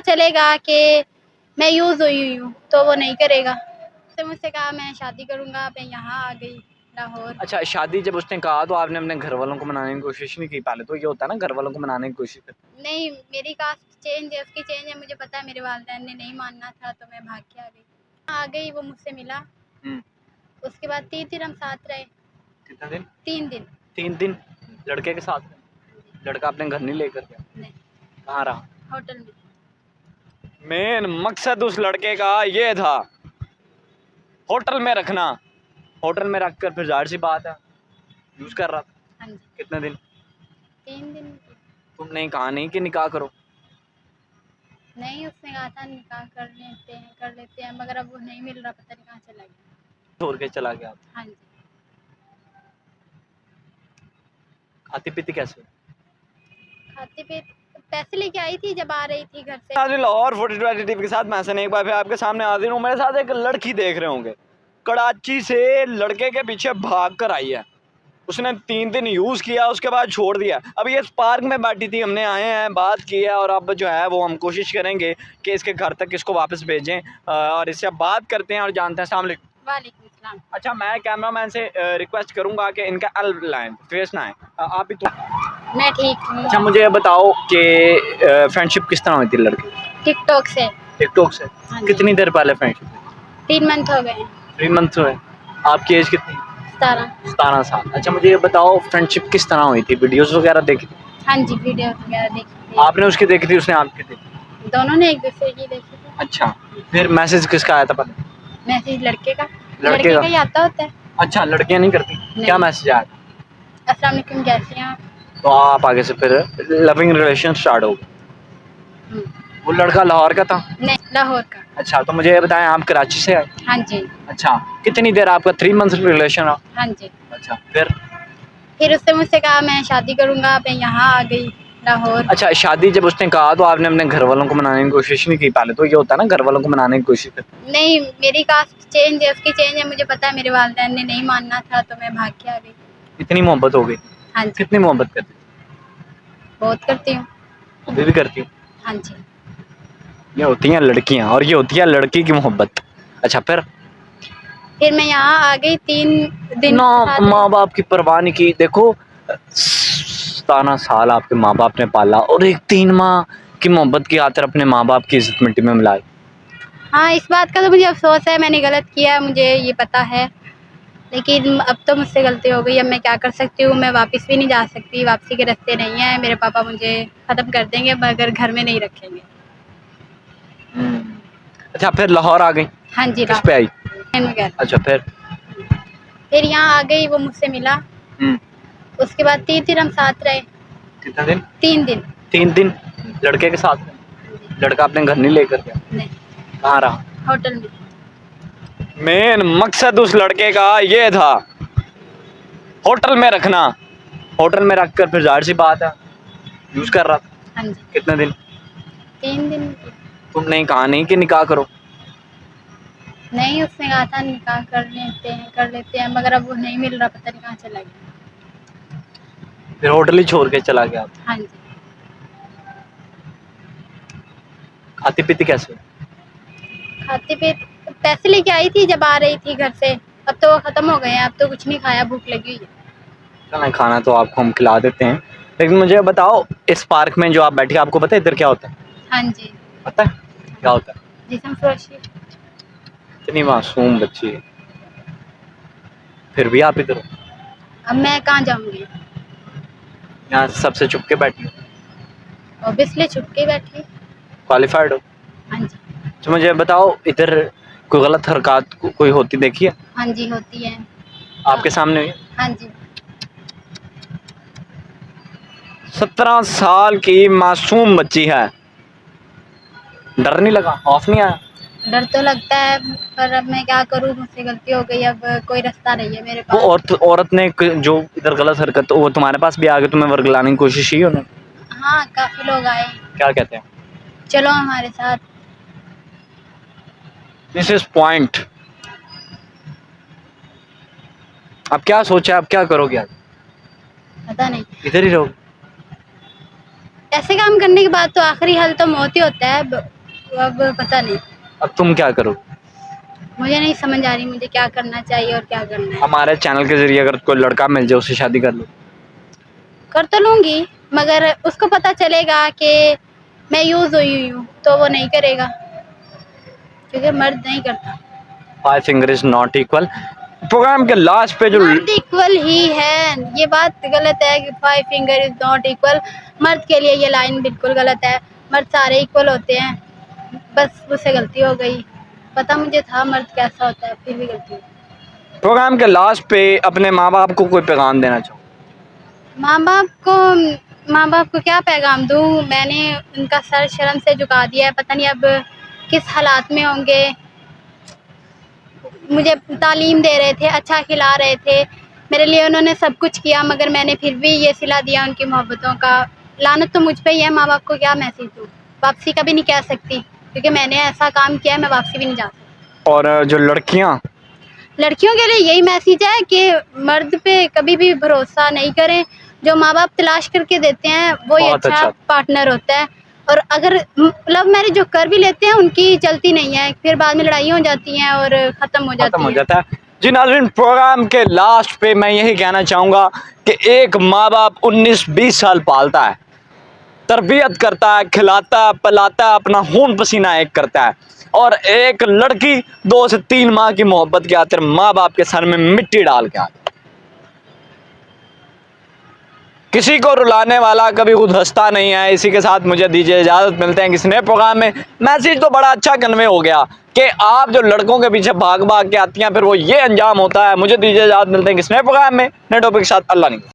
चलेगा कि मैं यूज़ हुई हूँ तो वो नहीं करेगा। उसने मुझसे कहा मैं शादी करूँगा, मैं यहाँ आ गई लाहौर। अच्छा, शादी जब उसने कहा तो आपने अपने घर वालों को मनाने की कोशिश नहीं की? पहले तो ये होता है ना, घर वालों को मनाने की कोशिश कर। नहीं, मेरी कास्ट चेंज है, उसकी चेंज है, मुझे पता है। मेरे वालिदैन ने नहीं मानना था तो मैं भाग के आ गई। वो मुझसे मिला, उसके बाद 3 दिन हम साथ रहे। कितना दिन? 3 दिन। 3 दिन लड़के के साथ? लड़का अपने घर नहीं लेकर गया? नहीं, कहाँ रहा? होटल में। मेन मकसद उस लड़के का ये था, होटल में रखना। होटल में रख कर फिर जाहिर सी बात है यूज कर रहा था। हाँ जी। कितने दिन? 3 दिन। तुमने कहा नहीं कि निकाह करो? नहीं, उसने कहा था निकाह कर लेते हैं, मगर अब वो नहीं मिल रहा, पता नहीं कहाँ चला गया। छोड़ के चला गया? हाँ जी। खाती पीती कैसे? खाते पे पैसे लेके आई थी जब आ रही थी घर से। लाहौर 42 टीवी के साथ मैं हसन एक बार फिर आपके सामने हाजिर हूँ। मेरे साथ एक लड़की देख रहे होंगे, कराची से लड़के के पीछे भाग कर आई है। उसने 3 दिन यूज़ किया, उसके बाद छोड़ दिया। अब ये पार्क में बैठी थी, हमने आए हैं, बात की है, और अब जो है वो हम कोशिश करेंगे कि इसके घर तक इसको वापस भेजें और इससे बात करते हैं और जानते हैं। अस्सलाम वालेकुम। वालेकुम सलाम। अच्छा, मैं कैमरामैन से रिक्वेस्ट करूंगा कि इनका अल्ब लाइन फेस ना है। आप भी तो। मैं ठीक हूँ। अच्छा, मुझे ये बताओ कि फ्रेंडशिप किस तरह हुई थी लड़की? टिकटॉक से। टिकटॉक से? हाँ जी। कितनी देर पहले फ्रेंडशिप? 3 मंथ हो गए। 3 मंथ हुए। आपकी एज कितनी? 17। 17 साल। अच्छा, मुझे ये बताओ फ्रेंडशिप किस तरह हुई थी? वीडियोस वगैरह देखी? हाँ जी, वीडियो वगैरह देखी थी। आपने उसकी देखी थी, उसने आपकी देखी? दोनों ने एक दूसरे की देखी थी। अच्छा, फिर मैसेज किसका आया था पहले? मैसेज लड़के का। लड़के का ही आता होता है। अच्छा, लड़कियां नहीं करती? क्या मैसेज आया था? अस्सलाम वालेकुम, कैसे हैं आप? तो आप आगे से फिर लविंग रिलेशन स्टार्ट हो गए। वो लड़का लाहौर का था? नहीं, लाहौर का। अच्छा, तो मुझे ये बताएं, आप कराची से आए? हाँ जी। अच्छा, कितनी देर आपका 3 मंथ रिलेशन रहा? हाँ जी। अच्छा, फिर उसने मुझसे कहा मैं शादी करूँगा, मैं यहाँ आ गई लाहौर। अच्छा, शादी जब उसने कहा तो आपने अपने घर वालों को मनाने की कोशिश नहीं की? पहले तो ये होता है ना, घर वालों को मनाने की कोशिश कर। नहीं, मेरी कास्ट चेंज है, उसकी चेंज है, मुझे पता है। मेरे वालिदैन ने नहीं मानना था तो मैं भाग के आ गई। इतनी मोहब्बत हो गई? हाँ जी। कितनी मोहब्बत करती? बहुत करती हूँ। अभी भी करती हूँ? हाँ जी। ये होती हैं लड़कियाँ और ये होती है लड़की की मोहब्बत। अच्छा, फिर मैं यहाँ आ गई 3 दिन ना, माँ बाप की परवाह नहीं की। देखो, 17 साल आपके माँ बाप ने पाला और एक 3 माह की मोहब्बत की खातिर अपने माँ बाप की इज्जत मिट्टी में मिलाई। हाँ, इस बात का तो मुझे अफसोस है, मैंने गलत किया, मुझे ये पता है। लेकिन अब तो मुझसे गलती हो गई, अब मैं क्या कर सकती हूँ? मैं वापस भी नहीं जा सकती, वापसी के रास्ते नहीं है। मेरे पापा मुझे ख़त्म कर देंगे मगर घर में नहीं रखेंगे। अच्छा, फिर लाहौर आ गई? हाँ जी। किस पे आई? अच्छा, फिर यहाँ आ गई, वो मुझसे मिला, उसके बाद 3 दिन हम साथ रहे। कितना दिन? 3 दिन। 3 दिन लड़के के साथ? लड़का अपने घर नहीं लेकर गया? नहीं, कहाँ रहा? होटल में। मेन मकसद उस लड़के का ये था, होटल में रखना। होटल में रख कर फिर जाहिर सी बात है यूज कर रहा था। हाँ जी। कितने दिन? 3 दिन। तुमने कहा नहीं कि निकाह करो? नहीं, उसने कहा था निकाह कर लेते हैं, मगर अब वो नहीं मिल रहा, पता नहीं कहाँ चला गया। फिर होटल ही छोड़ के चला गया? हाँ जी। खाती पीती कैसे? खाते पे पैसे लेके आई थी जब आ रही थी घर से, अब तो वो ख़त्म हो गए हैं, अब तो कुछ नहीं खाया, भूख लगी हुई है। चलें, खाना तो आपको हम खिला देते हैं, लेकिन मुझे बताओ, इस पार्क में जो आप बैठी, आपको पता है इधर क्या होता है? हाँ जी। पता है क्या होता है? जिस्म फरोशी। इतनी मासूम बच्ची है, फिर भी आप इधर हो। अब मैं कहाँ जाऊँगी? यहाँ सबसे चुप के बैठी हो? ऑब्वियसली छुप के बैठी। क्वालिफाइड हो? हाँ जी। तो मुझे बताओ, इधर कोई गलत हरकत कोई होती देखी है? हाँ जी, होती है। आपके सामने हुई? हाँ जी। 17 साल की मासूम बच्ची है, डर नहीं लगा? खौफ नहीं आया? डर तो लगता है, पर अब मैं क्या करूँ, मुझसे गलती हो गई, अब कोई रास्ता नहीं है मेरे वो पास। औरत ने जो इधर गलत हरकत, वो तुम्हारे पास भी आ गई, तुम्हें वर्गलाने की कोशिश की उन्होंने? हाँ, काफ़ी लोग आए। क्या कहते हैं? चलो हमारे साथ। This is point. अब क्या सोचा, अब क्या करोगे? पता नहीं, इधर ही रहोगे? ऐसे काम करने के बाद तो आखिरी हल तो मौत ही होता है। अब पता नहीं, अब तुम क्या करो? मुझे नहीं समझ आ रही मुझे क्या करना चाहिए और क्या करना है। हमारे चैनल के जरिए अगर कोई लड़का मिल जाए उससे शादी कर लो। कर तो लूँगी, मगर उसको पता चलेगा कि मैं यूज़ हुई हूँ, तो वो नहीं करेगा, क्योंकि मर्द नहीं करता। 5 finger is not equal. Program के लास्ट पे जो मर्द इक्वल ही है, ये बात गलत है कि 5 फिंगर इज नॉट इक्वल। मर्द के लिए ये लाइन बिल्कुल गलत है, मर्द सारे इक्वल होते हैं, बस मुझसे गलती हो गई। पता मुझे था मर्द कैसा होता है, फिर भी गलती हो गई। प्रोग्राम के लास्ट पे अपने माँ बाप को कोई पैगाम देना चाहो? माँ बाप को क्या पैगाम दूँ, मैंने उनका सर शर्म से झुका दिया है, पता नहीं अब किस हालात में होंगे। मुझे तालीम दे रहे थे, अच्छा खिला रहे थे, मेरे लिए उन्होंने सब कुछ किया, मगर मैंने फिर भी ये सिला दिया उनकी मोहब्बतों का। लानत तो मुझ पे ही है, माँ बाप को क्या मैसेज दूँ? वापसी का भी नहीं कह सकती, क्योंकि मैंने ऐसा काम किया है, मैं वापसी भी नहीं जा सकती। और जो लड़कियाँ, लड़कियों के लिए यही मैसेज है कि मर्द पे कभी भी भरोसा नहीं करें। जो माँ बाप तलाश करके देते हैं वो ही बहुत अच्छा अच्छा। पार्टनर होता है। और अगर लव मैरिज जो कर भी लेते हैं उनकी चलती नहीं है, फिर बाद में लड़ाई हो जाती हैं और ख़त्म हो खत्म हो जाती है। जाता है। जी नाज़रीन, प्रोग्राम के लास्ट पे मैं यही कहना चाहूँगा कि एक माँ बाप 19-20 साल पालता है, तरबियत करता है, खिलाता है, पिलाता है, अपना खून पसीना एक करता है, और एक लड़की 2 से 3 माह की मोहब्बत के खातिर माँ बाप के सर में मिट्टी डाल के आती है। किसी को रुलाने वाला कभी खुद हंसता नहीं है। इसी के साथ मुझे दीजिए इजाज़त, मिलते हैं किसी नए प्रोग्राम में। मैसेज तो बड़ा अच्छा कन्वे हो गया कि आप जो लड़कों के पीछे भाग भाग के आती हैं फिर वो ये अंजाम होता है। मुझे दीजिए इजाज़त, मिलते हैं किसी नए प्रोग्राम में नए टॉपिक के साथ। अल्लाह नहीं।